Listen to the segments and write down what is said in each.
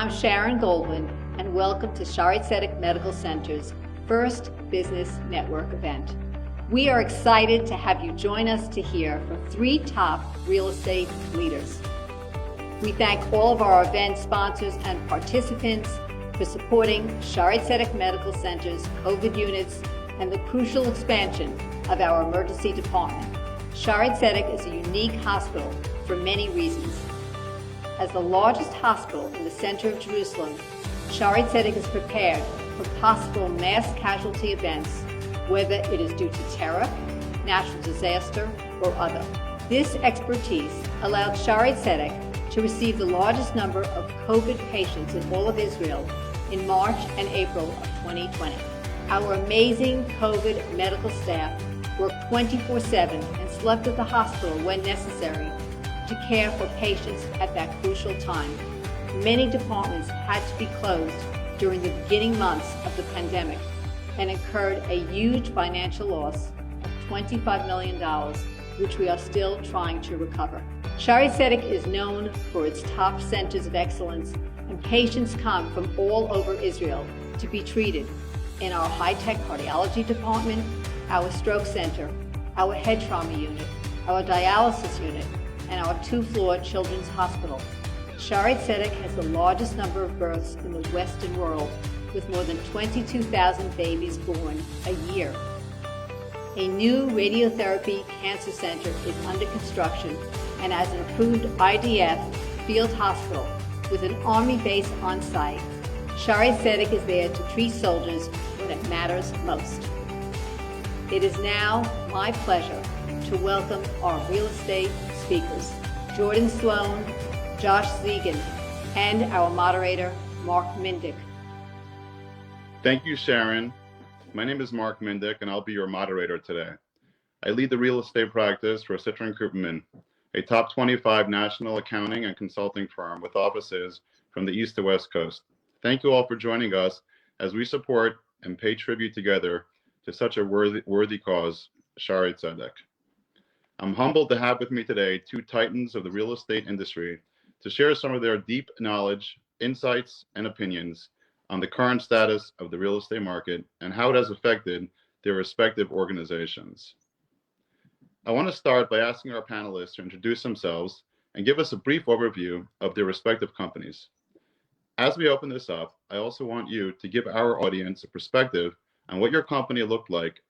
I'm Sharon Goldwyn, and welcome to Shaare Zedek Medical Center's first Business Network event. We are excited to have you join us to hear from three top real estate leaders. We thank all of our event sponsors and participants for supporting Shaare Zedek Medical Center's COVID units and the crucial expansion of our emergency department. Shaare Zedek is a unique hospital for many reasons. As the largest hospital in the center of Jerusalem, Shaare Zedek is prepared for possible mass casualty events, whether it is due to terror, natural disaster, or other. This expertise allowed Shaare Zedek to receive the largest number of COVID patients in all of Israel in March and April of 2020. Our amazing COVID medical staff worked 24/7 and slept at the hospital when necessary to care for patients at that crucial time. Many departments had to be closed during the beginning months of the pandemic and incurred a huge financial loss of $25 million, which we are still trying to recover. Shaare Zedek is known for its top centers of excellence, and patients come from all over Israel to be treated in our high-tech cardiology department, our stroke center, our head trauma unit, our dialysis unit, and our two-floor children's hospital. Shaare Zedek has the largest number of births in the Western world, with more than 22,000 babies born a year. A new radiotherapy cancer center is under construction, and as an approved IDF field hospital with an Army base on site, Shaare Zedek is there to treat soldiers when it matters most. It is now my pleasure to welcome our real estate speakers, Jordan Sloan, Josh Zegan, and our moderator, Mark Mindick. Thank you, Sharon. My name is Mark Mindick, and I'll be your moderator today. I lead the real estate practice for Citron Cooperman, a top 25 national accounting and consulting firm with offices from the East to West Coast. Thank you all for joining us as we support and pay tribute together to such a worthy cause, Shaare Zedek. I'm humbled to have with me today two titans of the real estate industry to share some of their deep knowledge, insights, and opinions on the current status of the real estate market and how it has affected their respective organizations. I want to start by asking our panelists to introduce themselves and give us a brief overview of their respective companies. As we open this up, I also want you to give our audience a perspective on what your company looked like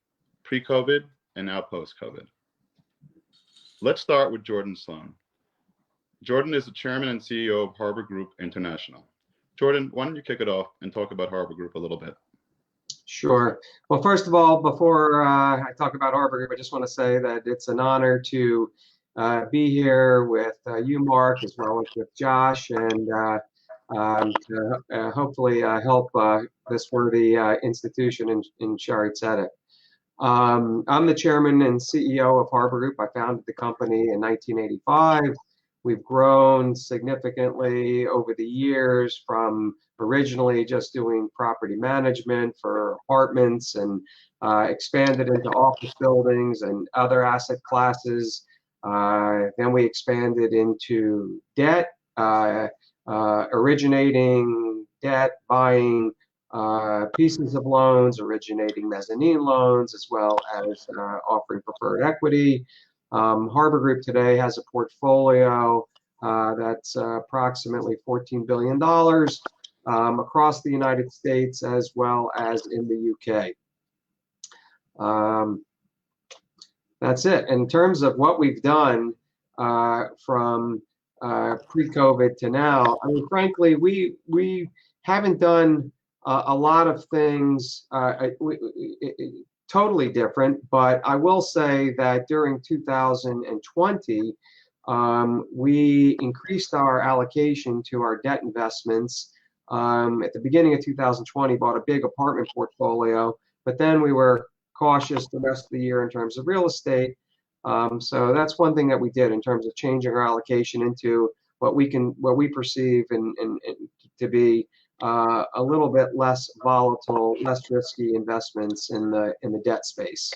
pre-COVID and now post-COVID. Let's start with Jordan Sloan. Jordan is the chairman and CEO of Harbor Group International. Jordan, why don't you kick it off and talk about Harbor Group a little bit? Sure. Well, first of all, before I talk about Harbor Group, I just want to say that it's an honor to be here with you, Mark, as well as with Josh, and to hopefully help this worthy institution in Shaare Zedek. I'm the chairman and CEO of Harbor Group. I founded the company in 1985. We've grown significantly over the years, from originally just doing property management for apartments and expanded into office buildings and other asset classes. Then we expanded into debt, originating debt, buying pieces of loans, originating mezzanine loans, as well as offering preferred equity. Harbor Group today has a portfolio that's approximately $14 billion across the United States as well as in the UK. That's it. In terms of what we've done from pre-COVID to now, I mean, frankly, we haven't done a lot of things totally different, but I will say that during 2020, we increased our allocation to our debt investments. At the beginning of 2020, bought a big apartment portfolio, but then we were cautious the rest of the year in terms of real estate. So that's one thing that we did in terms of changing our allocation into what we perceive and to be a little bit less volatile, less risky investments in the debt space.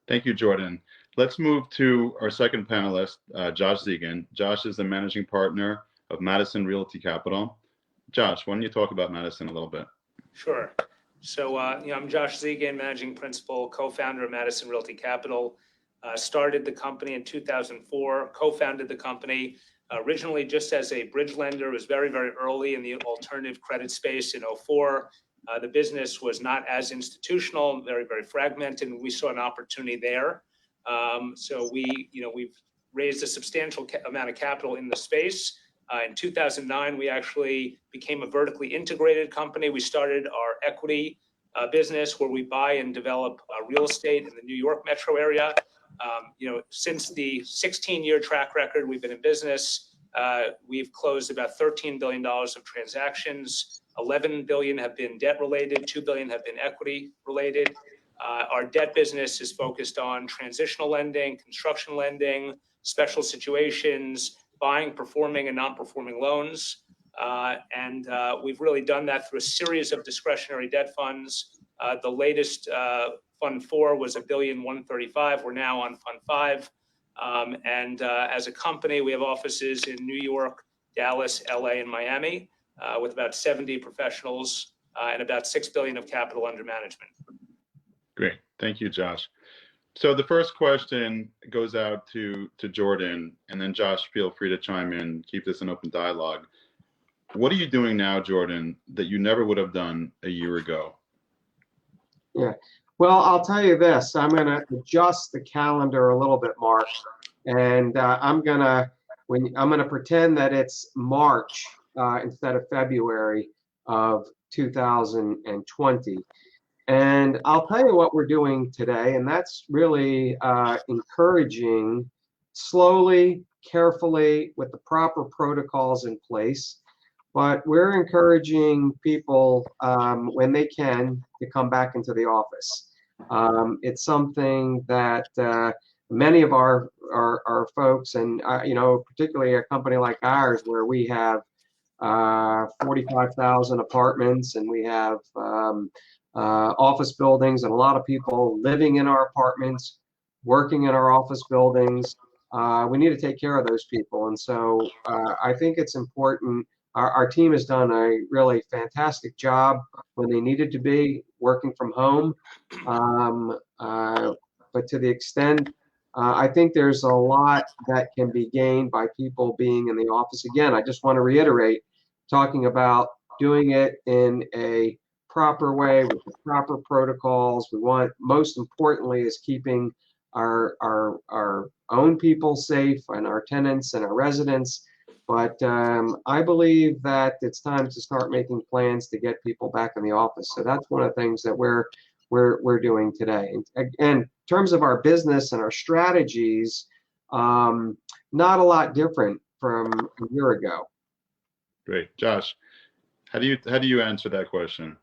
Thank you, Jordan. Let's move to our second panelist, Josh Zegan. Josh is the managing partner of Madison Realty Capital. Josh, why don't you talk about Madison a little bit? Sure. So, I'm Josh Zedek, Managing Principal, co-founder of Madison Realty Capital. Started the company in 2004, co-founded the company originally just as a bridge lender. It was very, very early in the alternative credit space in '04. The business was not as institutional, very, very fragmented, and we saw an opportunity there. So we've raised a substantial amount of capital in the space. In 2009, we actually became a vertically integrated company. We started our equity business where we buy and develop real estate in the New York metro area. Since the 16-year track record we've been in business, we've closed about $13 billion of transactions. 11 billion have been debt related, 2 billion have been equity related. Our debt business is focused on transitional lending, construction lending, special situations, buying performing and non-performing loans. And we've really done that through a series of discretionary debt funds. The latest Fund 4 was $1.135 billion. We're now on Fund 5. And as a company, we have offices in New York, Dallas, LA, and Miami with about 70 professionals and about $6 billion of capital under management. Great. Thank you, Josh. So the first question goes out to Jordan, and then Josh, feel free to chime in, keep this an open dialogue. What are you doing now, Jordan, that you never would have done a year ago? Yeah. Well, I'll tell you this. I'm going to adjust the calendar a little bit, Mark, and I'm going to pretend that it's March instead of February of 2020. And I'll tell you what we're doing today, and that's really encouraging slowly, carefully, with the proper protocols in place. But we're encouraging people when they can to come back into the office. It's something that many of our folks, and particularly a company like ours, where we have 45,000 apartments, and we have office buildings, and a lot of people living in our apartments, working in our office buildings. We need to take care of those people. And so I think it's important. Our team has done a really fantastic job when they needed to be working from home. But to the extent, I think there's a lot that can be gained by people being in the office. Again, I just want to reiterate, talking about doing it in a proper way with the proper protocols. We want, most importantly, is keeping our own people safe and our tenants and our residents. But I believe that it's time to start making plans to get people back in the office. So that's one of the things that we're doing today. And in terms of our business and our strategies, not a lot different from a year ago. Great, Josh. How do you answer that question?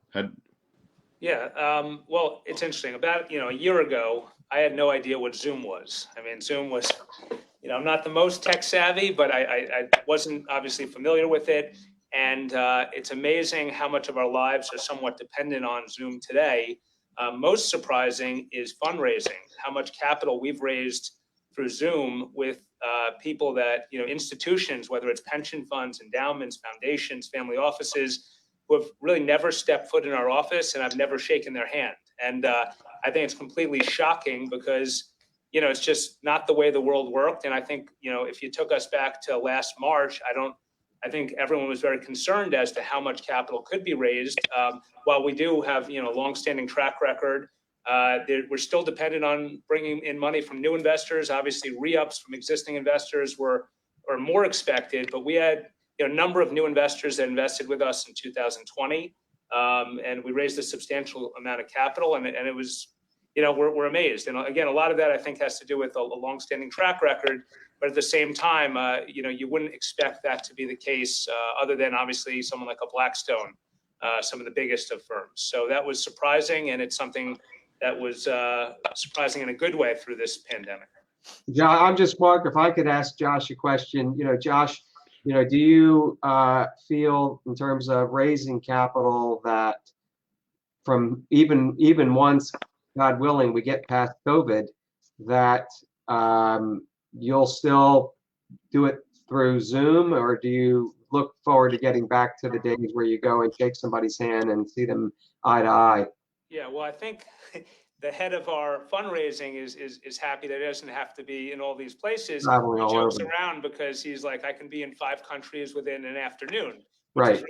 Well, it's interesting. About a year ago, I had no idea what Zoom was. I mean, Zoom was, I'm not the most tech savvy, but I wasn't obviously familiar with it. And it's amazing how much of our lives are somewhat dependent on Zoom today. Most surprising is fundraising, how much capital we've raised through Zoom with people that, institutions, whether it's pension funds, endowments, foundations, family offices, who have really never stepped foot in our office, and I've never shaken their hand. And I think it's completely shocking because, it's just not the way the world worked. And I think, if you took us back to last March, I think everyone was very concerned as to how much capital could be raised. While we do have, a longstanding track record, we're still dependent on bringing in money from new investors. Obviously, re-ups from existing investors were more expected, but we had a number of new investors that invested with us in 2020, and we raised a substantial amount of capital, and it was, we're amazed. And again, a lot of that I think has to do with a longstanding track record, but at the same time, you wouldn't expect that to be the case, other than obviously someone like a Blackstone, some of the biggest of firms. So that was surprising, and it's something that was surprising in a good way through this pandemic. I'm just, Mark, if I could ask Josh a question. Josh, do you feel, in terms of raising capital, that from even once, God willing, we get past COVID, that you'll still do it through Zoom, or do you look forward to getting back to the days where you go and shake somebody's hand and see them eye to eye. Yeah, well, I think the head of our fundraising is happy that he doesn't have to be in all these places. Traveling He all jokes over. around because he's like, I can be in 5 countries within an afternoon, Right.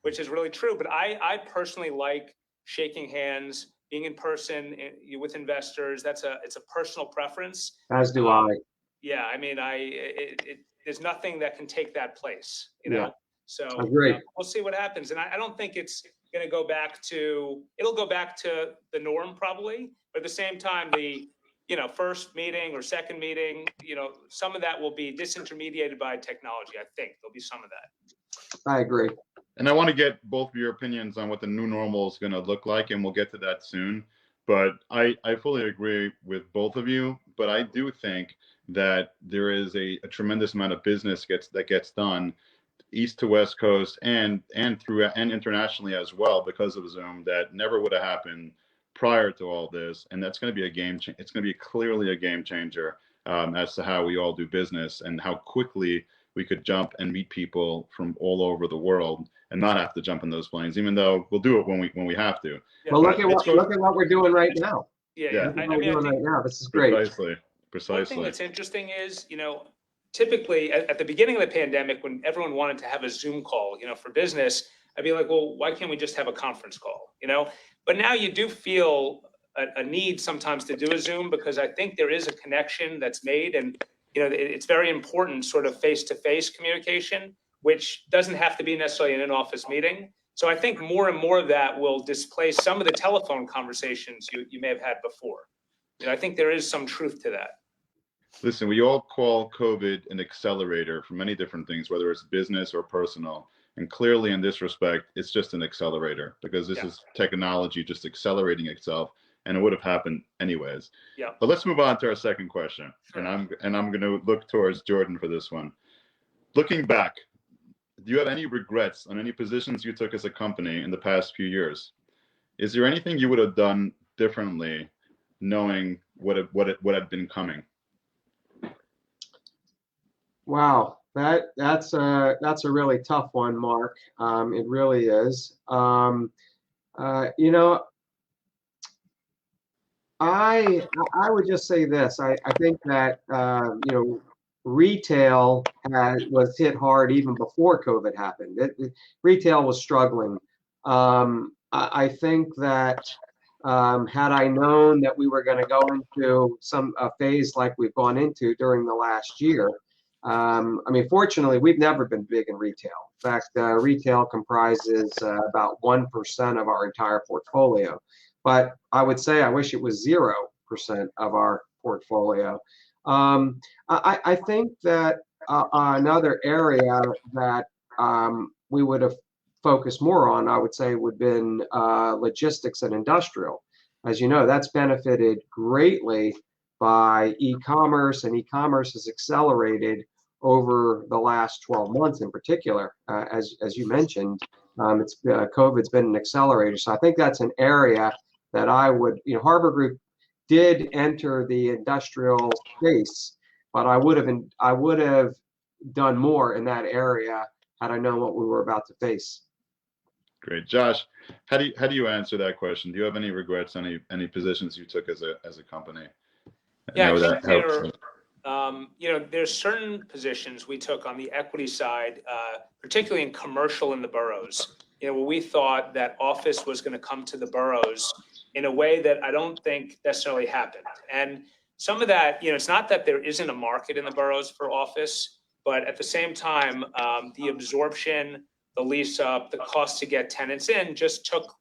which is really true. But I personally like shaking hands, being in person with investors. It's a personal preference. As do I. Yeah, I mean, there's nothing that can take that place, you know? Yeah. So Agreed. we'll see what happens. And I don't think it's going to go back to, it'll go back to the norm probably, but at the same time, the, first meeting or second meeting, some of that will be disintermediated by technology. I think there'll be some of that. I agree. And I want to get both of your opinions on what the new normal is going to look like, and we'll get to that soon. But I fully agree with both of you. But I do think that there is a tremendous amount of business that gets done east to west coast and internationally as well because of Zoom that never would have happened prior to all this. And that's going to be it's going to be clearly a game changer as to how we all do business and how quickly we could jump and meet people from all over the world and not have to jump in those planes, even though we'll do it when we have to. Yeah, Well, look at what we're doing right now. Yeah. Look at what we're doing right now. This is great. Precisely. One thing that's interesting is, typically at the beginning of the pandemic, when everyone wanted to have a Zoom call, for business, I'd be like, well, why can't we just have a conference call, But now you do feel a need sometimes to do a Zoom because I think there is a connection that's made, and it's very important, sort of face-to-face communication, which doesn't have to be necessarily in an office meeting. So I think more and more of that will displace some of the telephone conversations you may have had before. I think there is some truth to that. Listen, we all call COVID an accelerator for many different things, whether it's business or personal. And clearly in this respect, it's just an accelerator because this is technology just accelerating itself, and it would have happened anyways. Yeah. But let's move on to our second question. Sure. And I'm going to look towards Jordan for this one. Looking back, do you have any regrets on any positions you took as a company in the past few years? Is there anything you would have done differently knowing what had been coming? Wow, that's a really tough one, Mark. It really is. I would just say this. I think that retail was hit hard even before COVID happened. Retail was struggling. I think that had I known that we were going to go into a phase like we've gone into during the last year, fortunately, we've never been big in retail. In fact, retail comprises about 1% of our entire portfolio. But I would say I wish it was 0% of our portfolio. I think that another area that we would have focused more on, I would say, would have been logistics and industrial. As you know, that's benefited greatly by e-commerce, and e-commerce has accelerated over the last 12 months in particular. As you mentioned, COVID's been an accelerator. So I think that's an area that I would, Harbor Group did enter the industrial space, but I would have done more in that area had I known what we were about to face. Great, Josh. How do you answer that question? Do you have any regrets on any positions you took as a company? Yeah, I think there's certain positions we took on the equity side, particularly in commercial in the boroughs. Where we thought that office was going to come to the boroughs in a way that I don't think necessarily happened. And some of that, it's not that there isn't a market in the boroughs for office, but at the same time, the absorption, the lease up, the cost to get tenants in just took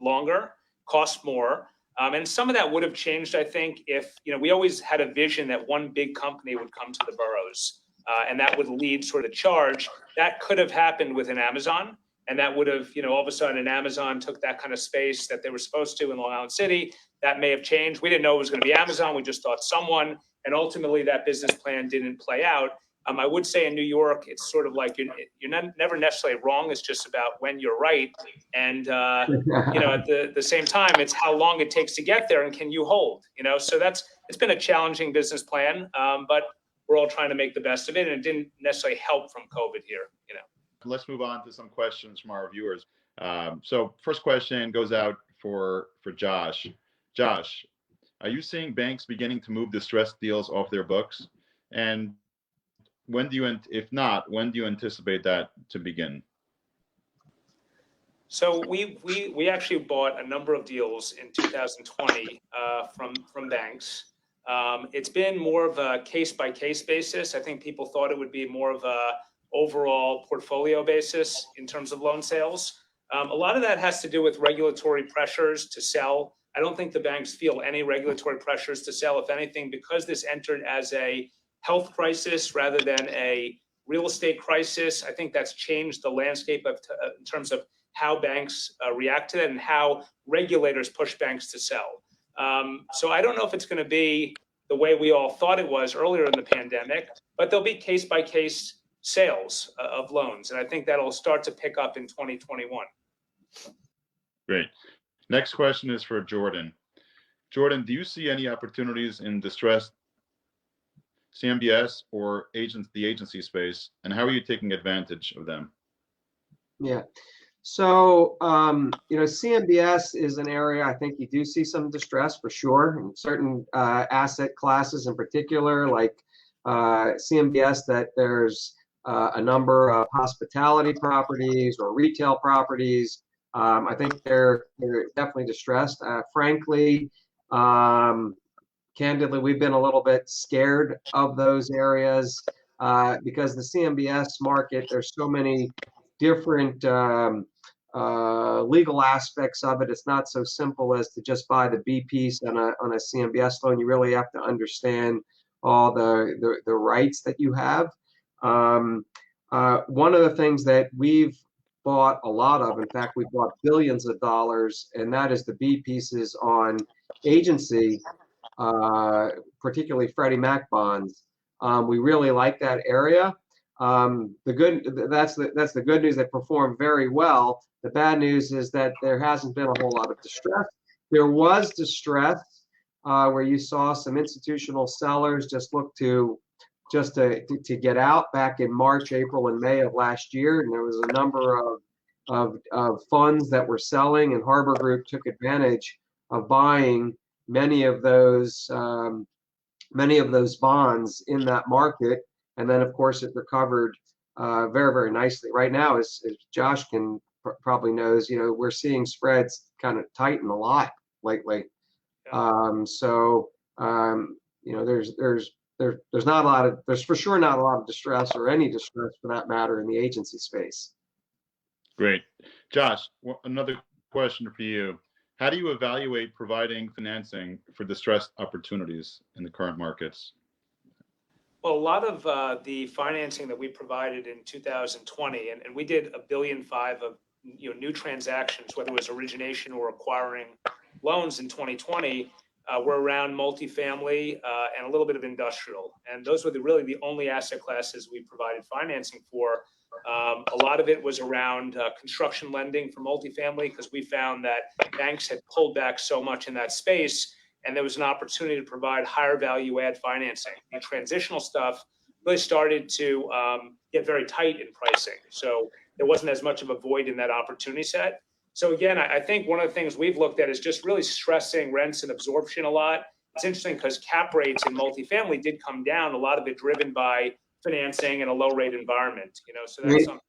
longer, cost more. And some of that would have changed, I think, if, we always had a vision that one big company would come to the boroughs and that would lead sort of charge. That could have happened with an Amazon. And that would have, all of a sudden, an Amazon took that kind of space that they were supposed to in Long Island City. That may have changed. We didn't know it was going to be Amazon. We just thought someone. And ultimately, that business plan didn't play out. I would say in New York, it's sort of like you're never necessarily wrong. It's just about when you're right. And, at the same time, it's how long it takes to get there and can you hold, So it's been a challenging business plan, but we're all trying to make the best of it. And it didn't necessarily help from COVID here, let's move on to some questions from our viewers. So first question goes out for Josh. Josh, are you seeing banks beginning to move distressed deals off their books? And when do you, if not, when do you anticipate that to begin? So we actually bought a number of deals in 2020 from banks. It's been more of a case by case basis. I think people thought it would be more of a overall portfolio basis in terms of loan sales. A lot of that has to do with regulatory pressures to sell. I don't think the banks feel any regulatory pressures to sell. If anything, because this entered as a health crisis rather than a real estate crisis, I think that's changed the landscape in terms of how banks react to that and how regulators push banks to sell. So I don't know if it's going to be the way we all thought it was earlier in the pandemic, but there'll be case by case sales of loans. And I think that'll start to pick up in 2021. Great. Next question is for Jordan. Jordan, do you see any opportunities in distressed CMBS or the agency space, and how are you taking advantage of them? Yeah. So, CMBS is an area I think you do see some distress for sure in certain asset classes in particular, like CMBS, that there's a number of hospitality properties or retail properties. I think they're definitely distressed. Frankly, candidly, we've been a little bit scared of those areas because the CMBS market, there's so many different legal aspects of it. It's not so simple as to just buy the B piece on a CMBS loan. You really have to understand all the rights that you have. One of the things that we've bought a lot of, in fact, we bought billions of dollars, and that is the B pieces on agency, particularly Freddie Mac bonds. We really like that area. That's the good news. They perform very well. The bad news is that there hasn't been a whole lot of distress. There was distress where you saw some institutional sellers just look to get out back in March, April, and May of last year, and there was a number of funds that were selling, and Harbor Group took advantage of buying many of those bonds in that market. And then, of course, it recovered very, very nicely. Right now, as Josh probably knows, we're seeing spreads kind of tighten a lot lately. There's not a lot of, there's for sure not a lot of distress, or any distress for that matter, in the agency space. Great. Josh, another question for you. How do you evaluate providing financing for distressed opportunities in the current markets? Well, a lot of the financing that we provided in 2020, and we did $1.5 billion of new transactions, whether it was origination or acquiring loans in 2020, were around multifamily and a little bit of industrial. And those were really the only asset classes we provided financing for. A lot of it was around construction lending for multifamily, because we found that banks had pulled back so much in that space, and there was an opportunity to provide higher value add financing. The transitional stuff really started to get very tight in pricing. So there wasn't as much of a void in that opportunity set. So again, I think one of the things we've looked at is just really stressing rents and absorption a lot. It's interesting because cap rates in multifamily did come down, a lot of it driven by financing in a low rate environment. So that's something.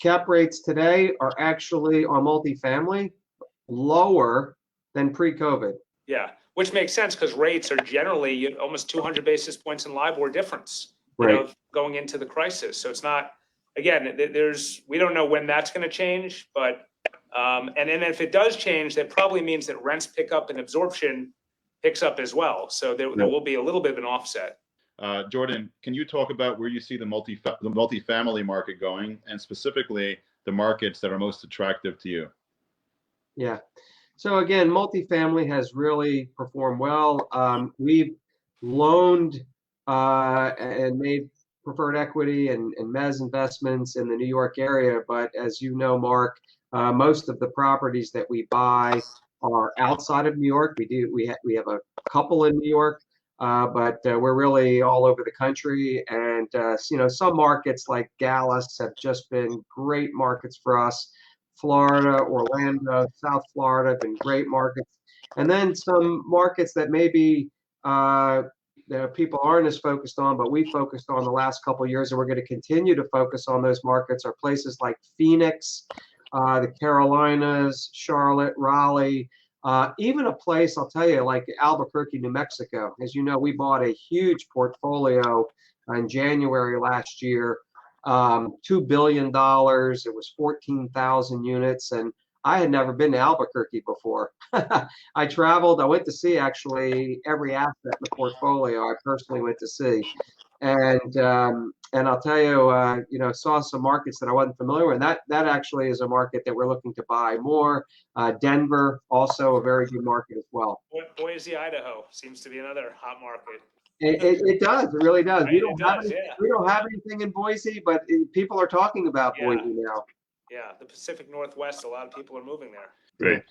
Cap rates today are actually on multifamily lower than pre-COVID. Yeah, which makes sense because rates are generally almost 200 basis points in LIBOR difference, Right. Going into the crisis. So it's not, again, we don't know when that's going to change, but and then if it does change, that probably means that rents pick up and absorption picks up as well. So there will be a little bit of an offset. Jordan, can you talk about where you see the multifamily market going, and specifically the markets that are most attractive to you? Yeah. So again, multifamily has really performed well. We've loaned and made preferred equity and mezz investments in the New York area, but as you know, Mark, most of the properties that we buy are outside of New York. We have a couple in New York, but we're really all over the country. And some markets like Dallas have just been great markets for us. Florida, Orlando, South Florida have been great markets. And then some markets that maybe that people aren't as focused on, but we focused on the last couple of years, and we're going to continue to focus on those markets, are places like Phoenix, the Carolinas, Charlotte, Raleigh, even a place, I'll tell you, like Albuquerque, New Mexico. As you know, we bought a huge portfolio in January last year, $2 billion. It was 14,000 units, and I had never been to Albuquerque before. I traveled. I went to see actually every asset in the portfolio. I personally went to see, and I'll tell you, saw some markets that I wasn't familiar with. And that actually is a market that we're looking to buy more. Denver, also a very good market as well. Boise, Idaho seems to be another hot market. It does. It really does. Right, We don't have anything in Boise, but people are talking about Boise now. Yeah, the Pacific Northwest, a lot of people are moving there. Great.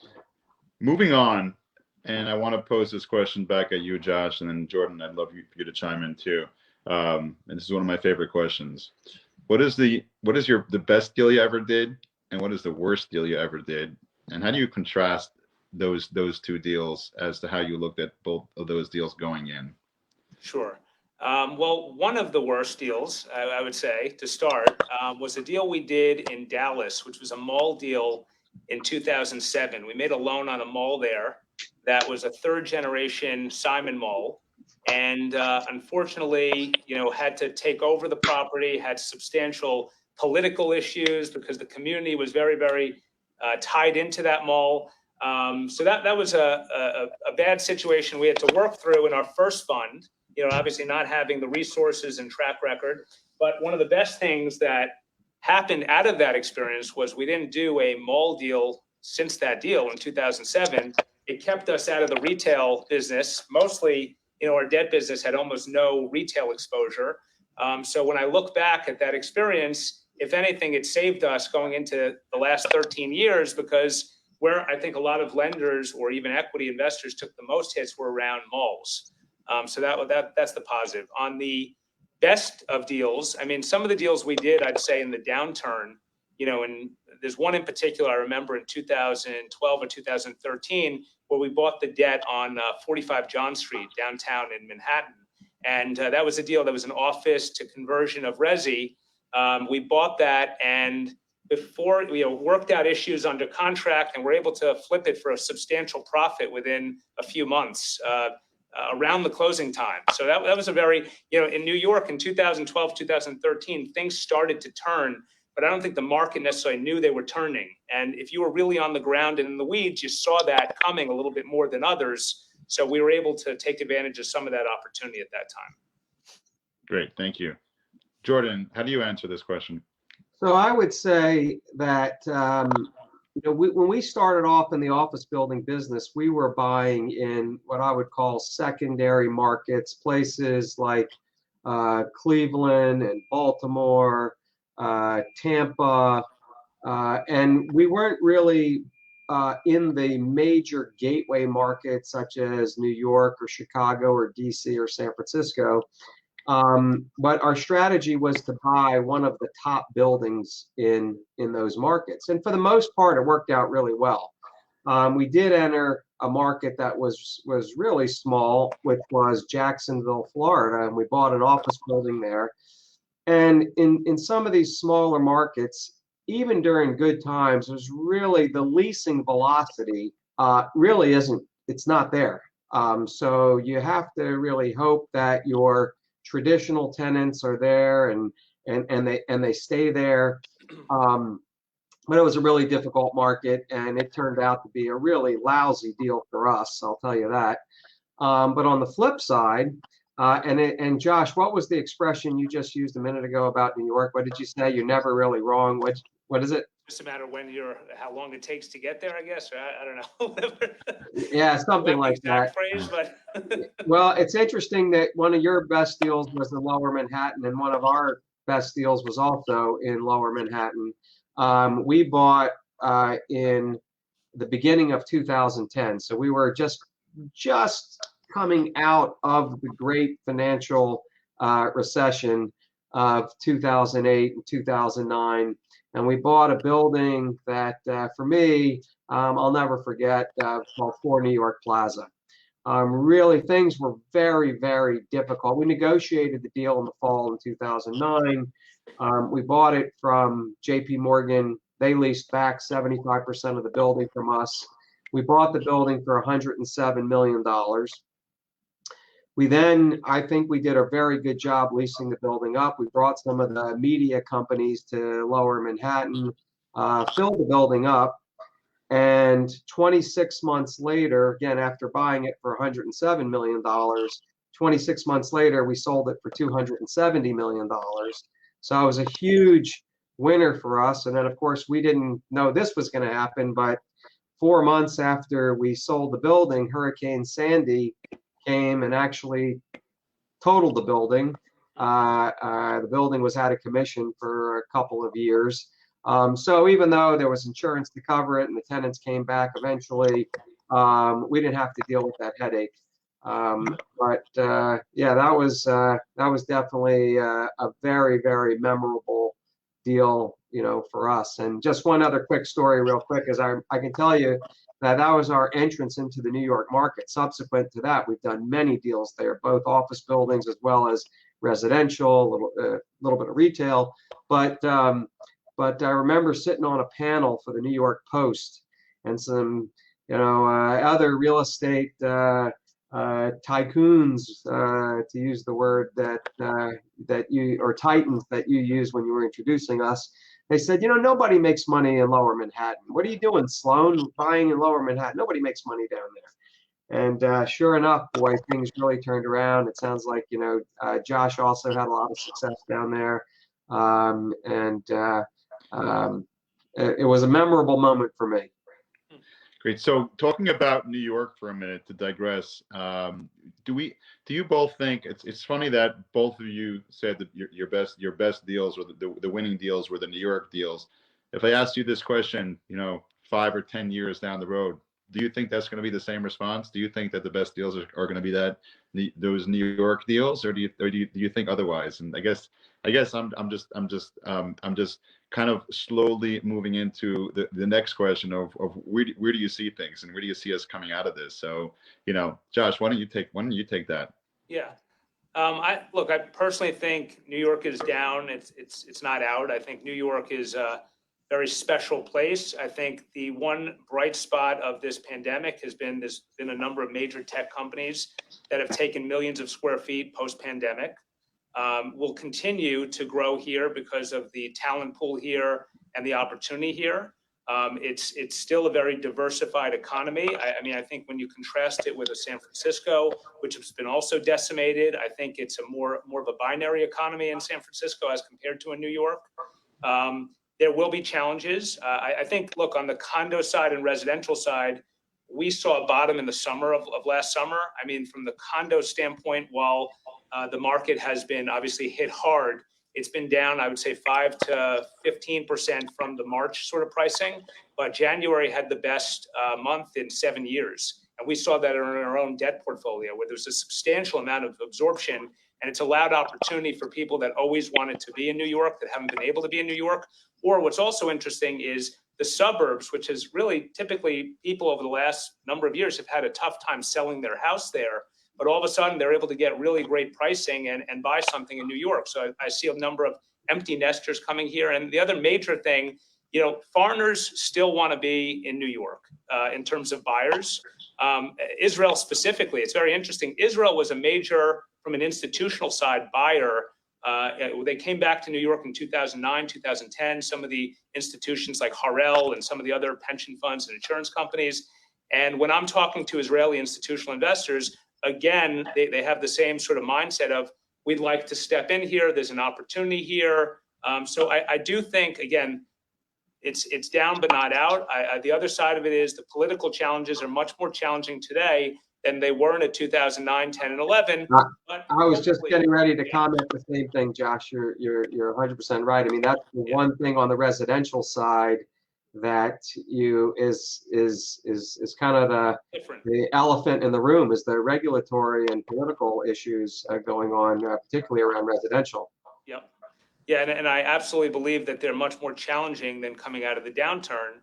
Moving on, and I want to pose this question back at you, Josh, and then Jordan, I'd love for you to chime in too. And this is one of my favorite questions. What is the best deal you ever did, and what is the worst deal you ever did? And how do you contrast those two deals as to how you looked at both of those deals going in? Sure. Well, one of the worst deals, I would say, to start, was a deal we did in Dallas, which was a mall deal in 2007. We made a loan on a mall there that was a third-generation Simon Mall, and unfortunately, had to take over the property, had substantial political issues because the community was very, very tied into that mall. So that was a bad situation we had to work through in our first fund. Obviously not having the resources and track record. But one of the best things that happened out of that experience was we didn't do a mall deal since that deal in 2007. It kept us out of the retail business. Mostly, our debt business had almost no retail exposure. So when I look back at that experience, if anything, it saved us going into the last 13 years, because where I think a lot of lenders or even equity investors took the most hits were around malls. So that's the positive. On the best of deals, I mean, some of the deals we did, I'd say in the downturn, and there's one in particular I remember in 2012 or 2013 where we bought the debt on 45 John Street downtown in Manhattan. And that was a deal that was an office to conversion of resi. We bought that, and before we worked out issues under contract, and were able to flip it for a substantial profit within a few months. Around the closing time. So that was a very, in New York in 2012, 2013, things started to turn, but I don't think the market necessarily knew they were turning. And if you were really on the ground and in the weeds, you saw that coming a little bit more than others. So we were able to take advantage of some of that opportunity at that time. Great, thank you. Jordan, how do you answer this question? So I would say that when we started off in the office building business, we were buying in what I would call secondary markets, places like Cleveland and Baltimore, Tampa, and we weren't really in the major gateway markets such as New York or Chicago or DC or San Francisco. But our strategy was to buy one of the top buildings in those markets. And for the most part, it worked out really well. We did enter a market that was really small, which was Jacksonville, Florida, and we bought an office building there. And in some of these smaller markets, even during good times, there's really the leasing velocity really it's not there. So you have to really hope that your traditional tenants are there and they stay there. But it was a really difficult market, and it turned out to be a really lousy deal for us, I'll tell you that. But on the flip side, and Josh, what was the expression you just used a minute ago about New York? What did you say? You're never really wrong. What is it? Just a matter of how long it takes to get there, I guess. Or I don't know. Yeah, something like that. Phrase, but well, it's interesting that one of your best deals was in Lower Manhattan, and one of our best deals was also in Lower Manhattan. We bought in the beginning of 2010, so we were just coming out of the great financial recession of 2008 and 2009. And we bought a building that, for me, I'll never forget, called 4 New York Plaza. Really, things were very, very difficult. We negotiated the deal in the fall in 2009. We bought it from JP Morgan. They leased back 75% of the building from us. We bought the building for $107 million. We then, I think we did a very good job leasing the building up. We brought some of the media companies to Lower Manhattan, filled the building up. And 26 months later, again, after buying it for $107 million, 26 months later, we sold it for $270 million. So it was a huge winner for us. And then, of course, we didn't know this was going to happen, but 4 months after we sold the building, Hurricane Sandy came and actually totaled the building. The building was out of commission for a couple of years. So even though there was insurance to cover it and the tenants came back eventually, we didn't have to deal with that headache. Yeah, that was definitely a very, very memorable deal, for us. And just one other quick story real quick is I can tell you that was our entrance into the New York market. Subsequent to that, we've done many deals there, both office buildings as well as residential, a little bit of retail. But I remember sitting on a panel for the New York Post and some, other real estate tycoons, to use the word or titans that you used when you were introducing us. They said, nobody makes money in Lower Manhattan. What are you doing, Sloan, buying in Lower Manhattan? Nobody makes money down there. And sure enough, boy, things really turned around. It sounds like, Josh also had a lot of success down there. It was a memorable moment for me. Great. So talking about New York for a minute, to digress, do you both think it's funny that both of you said that your best deals or the winning deals were the New York deals? If I asked you this question, 5 or 10 years down the road, do you think that's going to be the same response? Do you think that the best deals are going to be those New York deals, or do you think otherwise? And I guess I'm just kind of slowly moving into the next question of where do you see things and where do you see us coming out of this? So, Josh, why don't you take that? Yeah. I personally think New York is down. It's not out. I think New York is a very special place. I think the one bright spot of this pandemic has been there's been a number of major tech companies that have taken millions of square feet post-pandemic. Will continue to grow here because of the talent pool here and the opportunity here. It's still a very diversified economy. I think when you contrast it with a San Francisco, which has been also decimated, I think it's a more of a binary economy in San Francisco as compared to in New York. There will be challenges. I think, look, on the condo side and residential side, we saw a bottom in the summer of last summer. From the condo standpoint, while the market has been obviously hit hard, it's been down, I would say 5 to 15% from the March sort of pricing. But January had the best month in 7 years. And we saw that in our own debt portfolio, where there's a substantial amount of absorption. And it's allowed opportunity for people that always wanted to be in New York that haven't been able to be in New York. Or what's also interesting is the suburbs, which is really typically people over the last number of years have had a tough time selling their house there. But all of a sudden, they're able to get really great pricing and buy something in New York. So I see a number of empty nesters coming here. And the other major thing, foreigners still want to be in New York in terms of buyers. Israel specifically, it's very interesting. Israel was a major, from an institutional side, buyer. They came back to New York in 2009, 2010. Some of the institutions like Harel and some of the other pension funds and insurance companies. And when I'm talking to Israeli institutional investors, again, they have the same sort of mindset of, we'd like to step in here. There's an opportunity here. So I do think, again, it's down but not out. The other side of it is the political challenges are much more challenging today than they were in 2009, 10, and 11. I was just getting ready to comment the same thing, Josh. You're 100% right. That's the one thing on the residential side that is kind of Different. the elephant in the room, is the regulatory and political issues going on, particularly around residential. Yep. Yeah, and I absolutely believe that they're much more challenging than coming out of the downturn.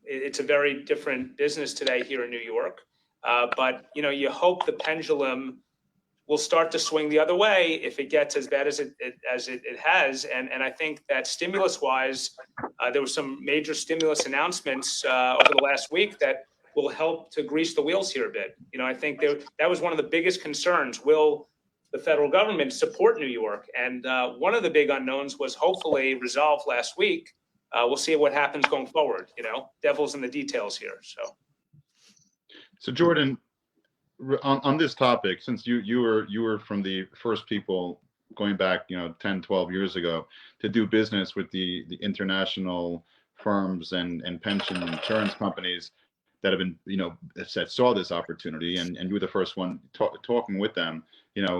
It's a very different business today here in New York, but you hope the pendulum will start to swing the other way if it gets as bad as it has. And I think that stimulus-wise, there were some major stimulus announcements over the last week that will help to grease the wheels here a bit. I think that was one of the biggest concerns. Will the federal government support New York? And one of the big unknowns was hopefully resolved last week. We'll see what happens going forward. Devil's in the details here. So Jordan, on this topic, since you were from the first people going back 10, 12 years ago to do business with the international firms and pension insurance companies that have been that saw this opportunity, and you were the first one talking with them,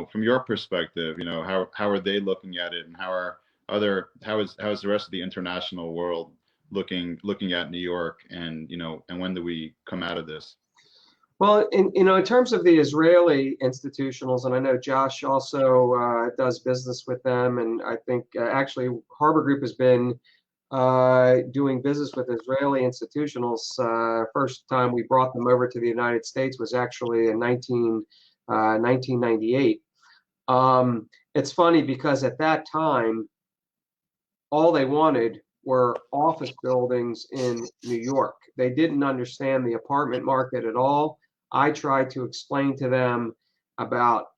from your perspective, how are they looking at it, and how is the rest of the international world looking at New York, and and when do we come out of this? Well, in terms of the Israeli institutionals, and I know Josh also does business with them, and I think actually Harbor Group has been doing business with Israeli institutionals. First time we brought them over to the United States was actually in 1998. It's funny because at that time, all they wanted were office buildings in New York. They didn't understand the apartment market at all. I tried to explain to them about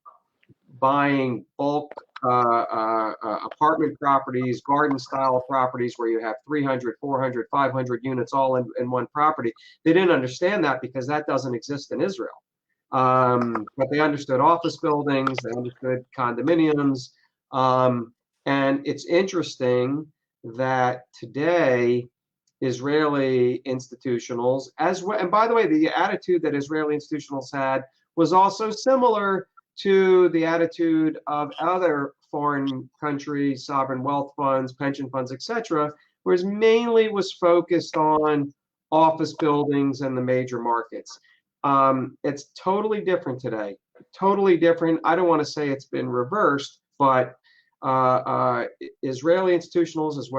buying bulk apartment properties, garden style properties where you have 300, 400, 500 units all in one property. They didn't understand that because that doesn't exist in Israel. But they understood office buildings, they understood condominiums. And it's interesting that today Israeli institutionals, as well, and by the way, the attitude that Israeli institutionals had was also similar to the attitude of other foreign countries, sovereign wealth funds, pension funds, etc., whereas mainly was focused on office buildings and the major markets. It's totally different today. Totally different. I don't want to say it's been reversed, but Israeli institutionals, as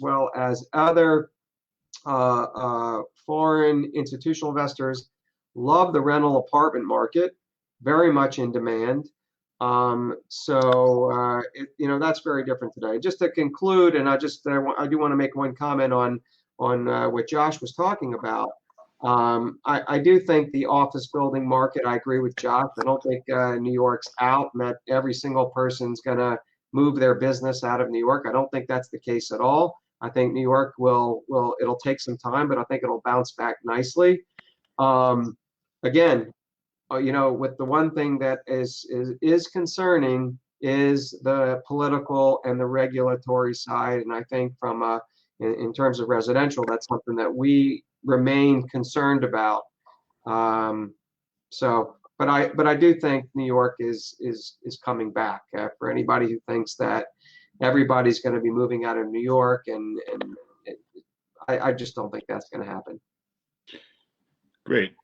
well as other foreign institutional investors, love the rental apartment market, very much in demand. So that's very different today. Just to conclude, and I do want to make one comment on what Josh was talking about. I do think the office building market, I agree with Josh. I don't think New York's out and that every single person's going to move their business out of New York. I don't think that's the case at all. I think New York it'll take some time, but I think it'll bounce back nicely. Again, with the one thing that is concerning is the political and the regulatory side. And I think from in terms of residential, that's something that we remain concerned about. But I do think New York is coming back. For anybody who thinks that everybody's going to be moving out of New York, and I just don't think that's going to happen. Great.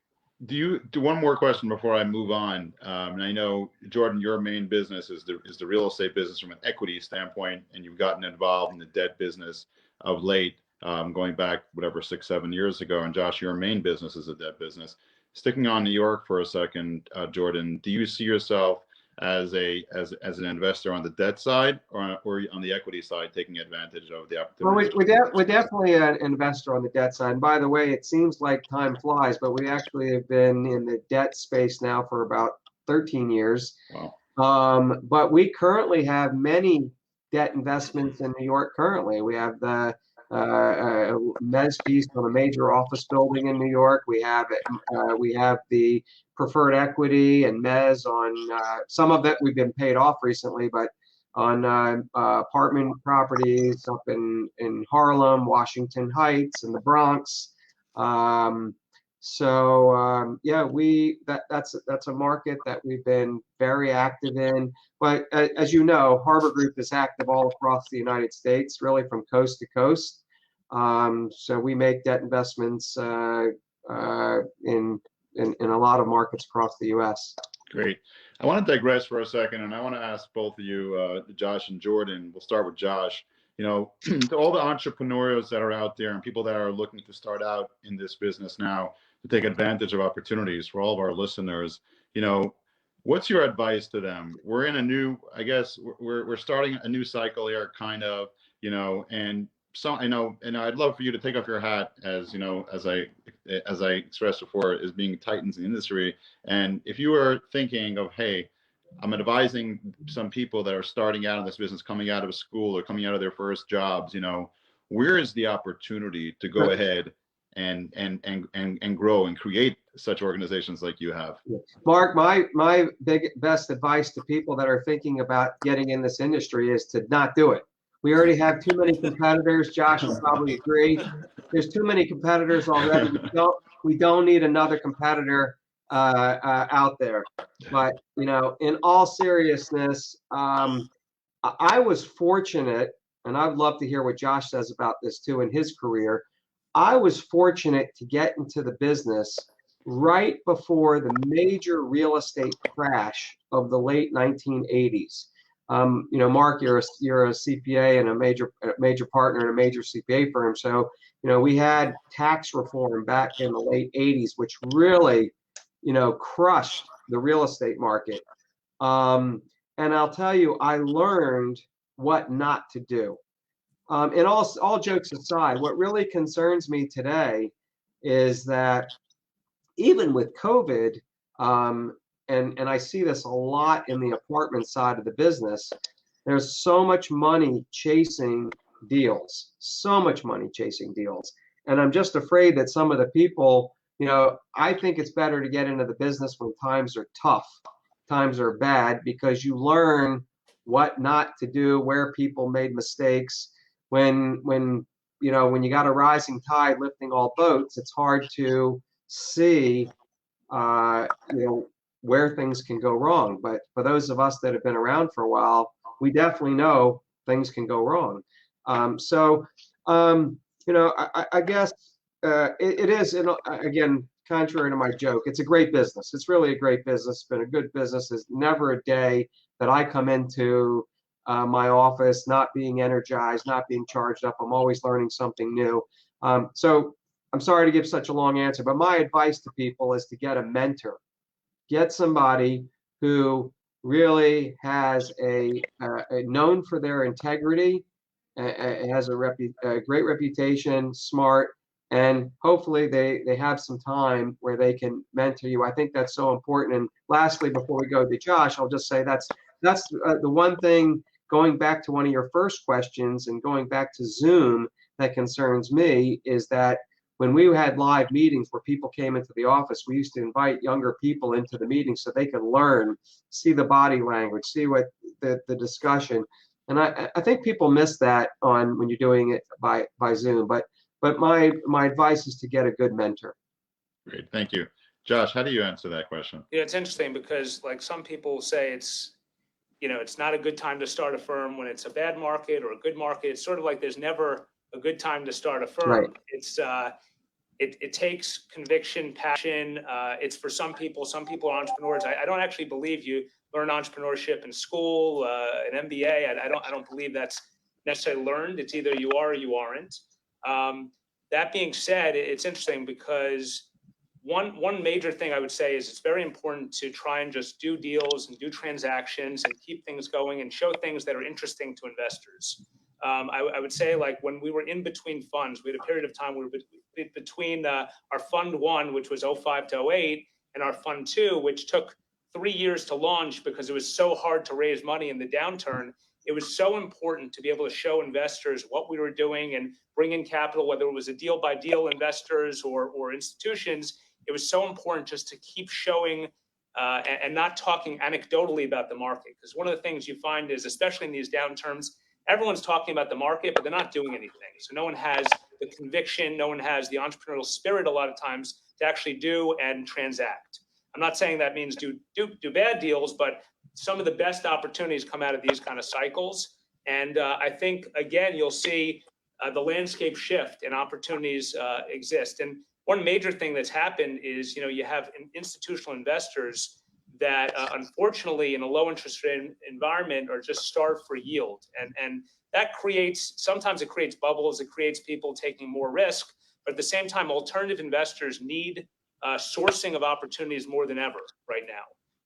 Do one more question before I move on? And I know, Jordan, your main business is the real estate business from an equity standpoint, and you've gotten involved in the debt business of late, going back 6-7 years ago. And Josh, your main business is a debt business. Sticking on New York for a second, Jordan, do you see yourself as an investor on the debt side or on the equity side, taking advantage of the opportunities? Well, we're definitely an investor on the debt side. And by the way, it seems like time flies, but we actually have been in the debt space now for about 13 years. Wow. But we currently have many debt investments in New York currently. We have the mezz piece on a major office building in New York. We have the preferred equity and mezz on some of it we've been paid off recently, but on apartment properties up in Harlem, Washington Heights, and the Bronx. Yeah, that's a market that we've been very active in. But as you know, Harbor Group is active all across the United States, really from coast to coast. So we make debt investments in a lot of markets across the U.S. Great. I want to digress for a second, and I want to ask both of you, Josh and Jordan. We'll start with Josh. To all the entrepreneurs that are out there and people that are looking to start out in this business now to take advantage of opportunities for all of our listeners, what's your advice to them? We're in a new, I guess, we're starting a new cycle here, kind of, and so and I'd love for you to take off your hat as as I expressed before, as being titans in the industry. And if you were thinking of, hey, I'm advising some people that are starting out in this business, coming out of school or coming out of their first jobs, where is the opportunity to go ahead and grow and create such organizations like you have? Mark, my best advice to people that are thinking about getting in this industry is to not do it. We already have too many competitors. Josh will probably agree. There's too many competitors already. We don't need another competitor out there. But in all seriousness, I was fortunate, and I'd love to hear what Josh says about this too in his career. I was fortunate to get into the business right before the major real estate crash of the late 1980s. Mark, you're a CPA and a major partner in a major CPA firm. So, we had tax reform back in the late 80s, which really, crushed the real estate market. And I'll tell you, I learned what not to do. And all jokes aside, what really concerns me today is that even with COVID, and I see this a lot in the apartment side of the business, there's so much money chasing deals, And I'm just afraid that some of the people, I think it's better to get into the business when times are tough, times are bad, because you learn what not to do, where people made mistakes. When you got a rising tide lifting all boats, it's hard to see, where things can go wrong. But for those of us that have been around for a while, we definitely know things can go wrong. I guess it is, again, contrary to my joke, it's a great business. It's really a great business. It's been a good business. There's never a day that I come into my office not being energized, not being charged up. I'm always learning something new. So I'm sorry to give such a long answer, but my advice to people is to get a mentor. Get somebody who really has a known for their integrity, has a great reputation, smart, and hopefully they have some time where they can mentor you. I think that's so important. And lastly, before we go to Josh, I'll just say that's the one thing, going back to one of your first questions and going back to Zoom, that concerns me, is that when we had live meetings where people came into the office, we used to invite younger people into the meeting so they could learn, see the body language, see what the discussion. And I think people miss that when you're doing it by Zoom. But my advice is to get a good mentor. Great, thank you. Josh, how do you answer that question? Yeah, it's interesting because like some people say it's not a good time to start a firm when it's a bad market or a good market. It's sort of like there's never a good time to start a firm. Right. It's it takes conviction, passion. It's for some people are entrepreneurs. I don't actually believe you learn entrepreneurship in school, an MBA. I don't believe that's necessarily learned. It's either you are or you aren't. That being said, it's interesting because one major thing I would say is it's very important to try and just do deals and do transactions and keep things going and show things that are interesting to investors. I would say, like, when we were in between funds, we had a period of time where we were between our fund one, which was 05 to 08, and our fund two, which took 3 years to launch because it was so hard to raise money in the downturn. It was so important to be able to show investors what we were doing and bring in capital, whether it was a deal by deal investors or institutions. It was so important just to keep showing and not talking anecdotally about the market. Because one of the things you find is, especially in these downturns, everyone's talking about the market, but they're not doing anything. So no one has the conviction, no one has the entrepreneurial spirit a lot of times to actually do and transact. I'm not saying that means do bad deals, but some of the best opportunities come out of these kind of cycles. And I think, again, you'll see the landscape shift and opportunities exist. And one major thing that's happened is, you have institutional investors that unfortunately in a low interest rate environment are just starved for yield. And that sometimes it creates bubbles, it creates people taking more risk, but at the same time, alternative investors need sourcing of opportunities more than ever right now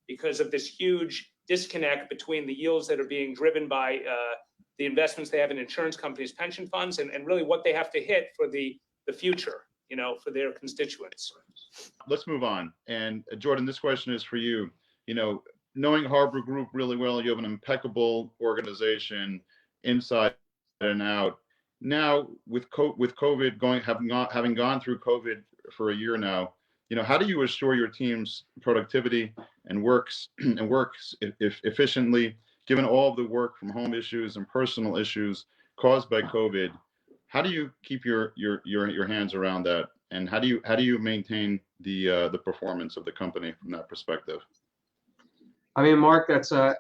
because of this huge disconnect between the yields that are being driven by the investments they have in insurance companies, pension funds, and really what they have to hit for the future, for their constituents. Let's move on. And Jordan, this question is for you. Knowing Harbor Group really well, you have an impeccable organization inside and out. Now, with COVID having gone through COVID for a year now, how do you assure your team's productivity and works efficiently, given all of the work from home issues and personal issues caused by COVID? How do you keep your hands around that, and how do you maintain the performance of the company from that perspective? I mean, Mark, that's a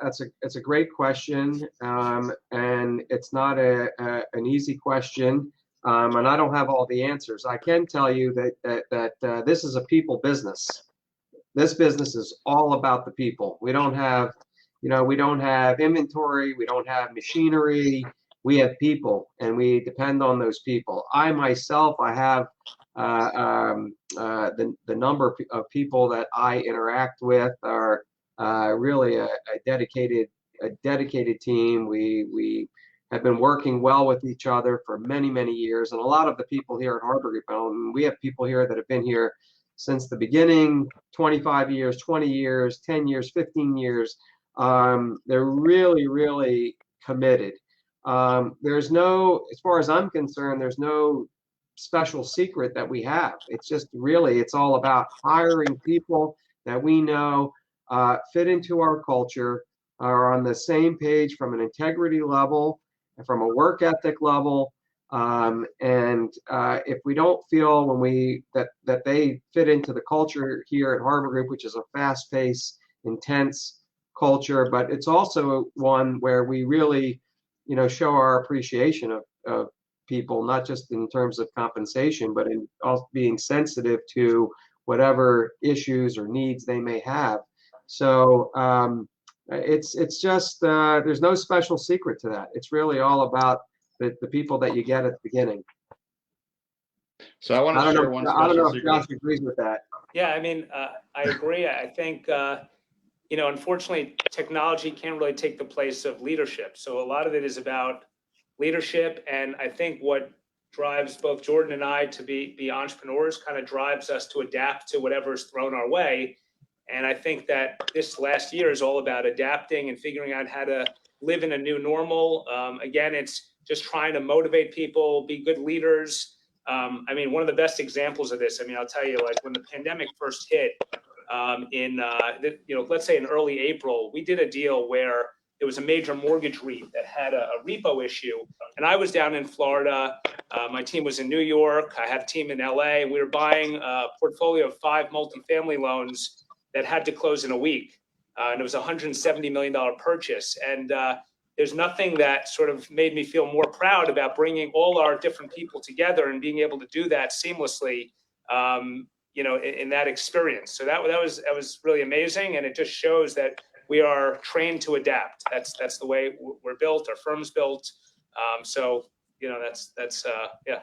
great question, and it's not an easy question, and I don't have all the answers. I can tell you that this is a people business. This business is all about the people. We don't have inventory, we don't have machinery. We have people, and we depend on those people. I myself, I have the number of people that I interact with are really a dedicated team. We have been working well with each other for many years, and a lot of the people here at Harbor Group, we have people here that have been here since the beginning, 25 years, 20 years, 10 years, 15 years. They're really committed. As far as I'm concerned, there's no special secret that we have. It's just really, it's all about hiring people that we know fit into our culture, are on the same page from an integrity level and from a work ethic level. And if we don't feel that they fit into the culture here at Harbor Group, which is a fast-paced, intense culture, but it's also one where we really show our appreciation of people, not just in terms of compensation, but in also being sensitive to whatever issues or needs they may have. So it's just there's no special secret to that. It's really all about the people that you get at the beginning. So I want to share one special secret. I don't know if Josh agrees with that. Yeah, I mean, I agree. I think unfortunately, technology can't really take the place of leadership. So a lot of it is about leadership. And I think what drives both Jordan and I to be entrepreneurs kind of drives us to adapt to whatever is thrown our way. And I think that this last year is all about adapting and figuring out how to live in a new normal. Again, it's just trying to motivate people, be good leaders. I mean, one of the best examples of this, I mean, I'll tell you, like when the pandemic first hit, let's say in early April, we did a deal where there was a major mortgage REIT that had a repo issue. And I was down in Florida. My team was in New York. I had a team in LA, and we were buying a portfolio of 5 multifamily loans that had to close in a week. And it was a $170 million purchase. And there's nothing that sort of made me feel more proud about bringing all our different people together and being able to do that seamlessly, in that experience. So that was really amazing. And it just shows that we are trained to adapt. That's the way we're built, our firm's built. Yeah.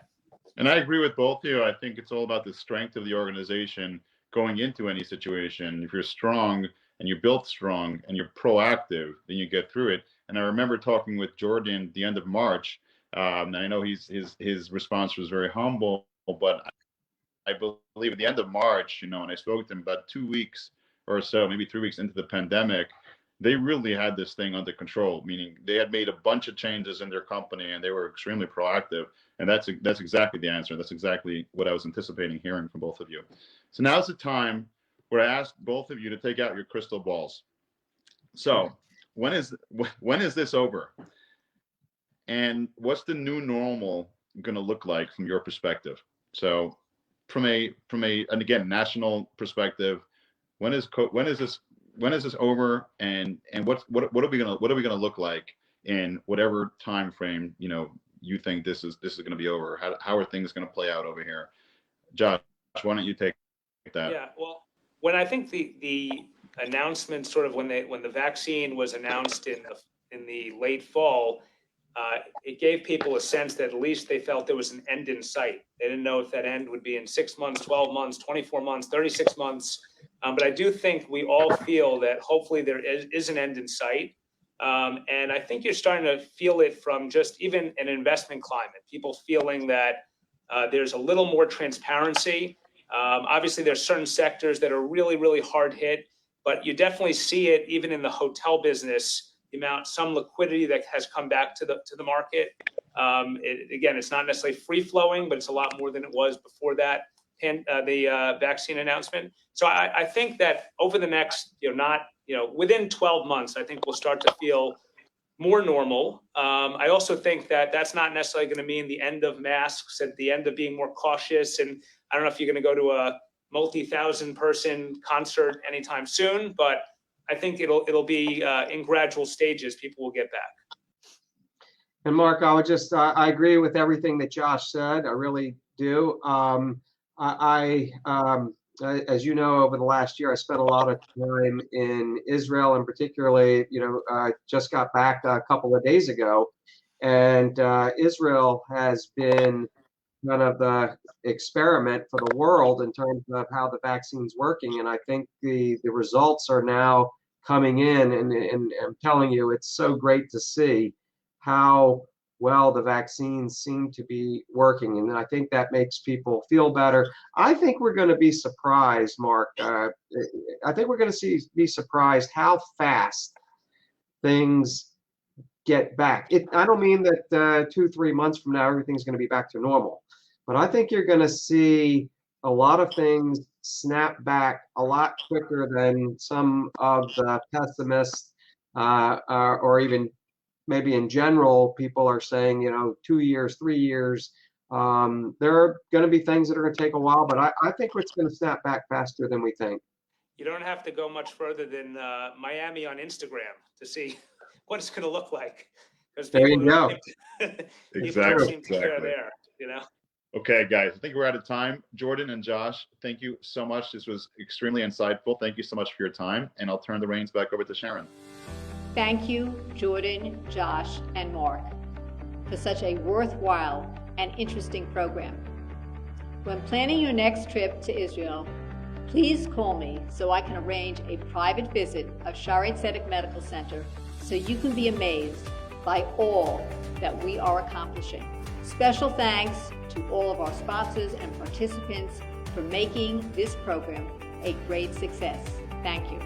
And I agree with both of you. I think it's all about the strength of the organization going into any situation. If you're strong and you're built strong and you're proactive, then you get through it. And I remember talking with Jordan at the end of March, and I know his response was very humble, but I believe at the end of March, and I spoke to him about 2 weeks or so, maybe 3 weeks into the pandemic, they really had this thing under control, meaning they had made a bunch of changes in their company and they were extremely proactive. And that's exactly the answer. That's exactly what I was anticipating hearing from both of you. So now's the time where I ask both of you to take out your crystal balls. So when is this over? And what's the new normal going to look like from your perspective? So from a and again, national perspective, when is this over, and what are we gonna look like in whatever time frame you think this is going to be over? How are things going to play out over here? Josh, why don't you take that? Yeah, well, when I think the announcement, sort of when the vaccine was announced in the late fall, it gave people a sense that at least they felt there was an end in sight. They didn't know if that end would be in 6 months, 12 months, 24 months, 36 months. But I do think we all feel that hopefully there is an end in sight. And I think you're starting to feel it from just even an investment climate, people feeling that there's a little more transparency. Obviously, there's certain sectors that are really, really hard hit, but you definitely see it even in the hotel business, some liquidity that has come back to the market. Again, it's not necessarily free flowing, but it's a lot more than it was before that the vaccine announcement. So I think that over the next, within 12 months, I think we'll start to feel more normal. I also think that that's not necessarily going to mean the end of masks, at the end of being more cautious. And I don't know if you're going to go to a multi-thousand person concert anytime soon, but I think it'll be in gradual stages. People will get back. And Mark, I agree with everything that Josh said. I really do. As you know, over the last year, I spent a lot of time in Israel, and particularly, I just got back a couple of days ago, and Israel has been kind of the experiment for the world in terms of how the vaccine's working. And I think the results are now coming in, and I'm telling you, it's so great to see how well the vaccines seem to be working. And I think that makes people feel better. I think we're going to be surprised, Mark. I think we're going to be surprised how fast things get back. I don't mean that 2-3 months from now, everything's going to be back to normal. But I think you're going to see a lot of things snap back a lot quicker than some of the pessimists or even maybe in general, people are saying, 2 years, 3 years. There are going to be things that are going to take a while, but I think it's going to snap back faster than we think. You don't have to go much further than Miami on Instagram to see what it's going to look like. Because there you go. People seem to care there, Okay, guys, I think we're out of time. Jordan and Josh, thank you so much. This was extremely insightful. Thank you so much for your time, and I'll turn the reins back over to Sharon. Thank you, Jordan, Josh, and Mark, for such a worthwhile and interesting program. When planning your next trip to Israel, please call me so I can arrange a private visit of Shaare Zedek Medical Center so you can be amazed by all that we are accomplishing. Special thanks to all of our sponsors and participants for making this program a great success. Thank you.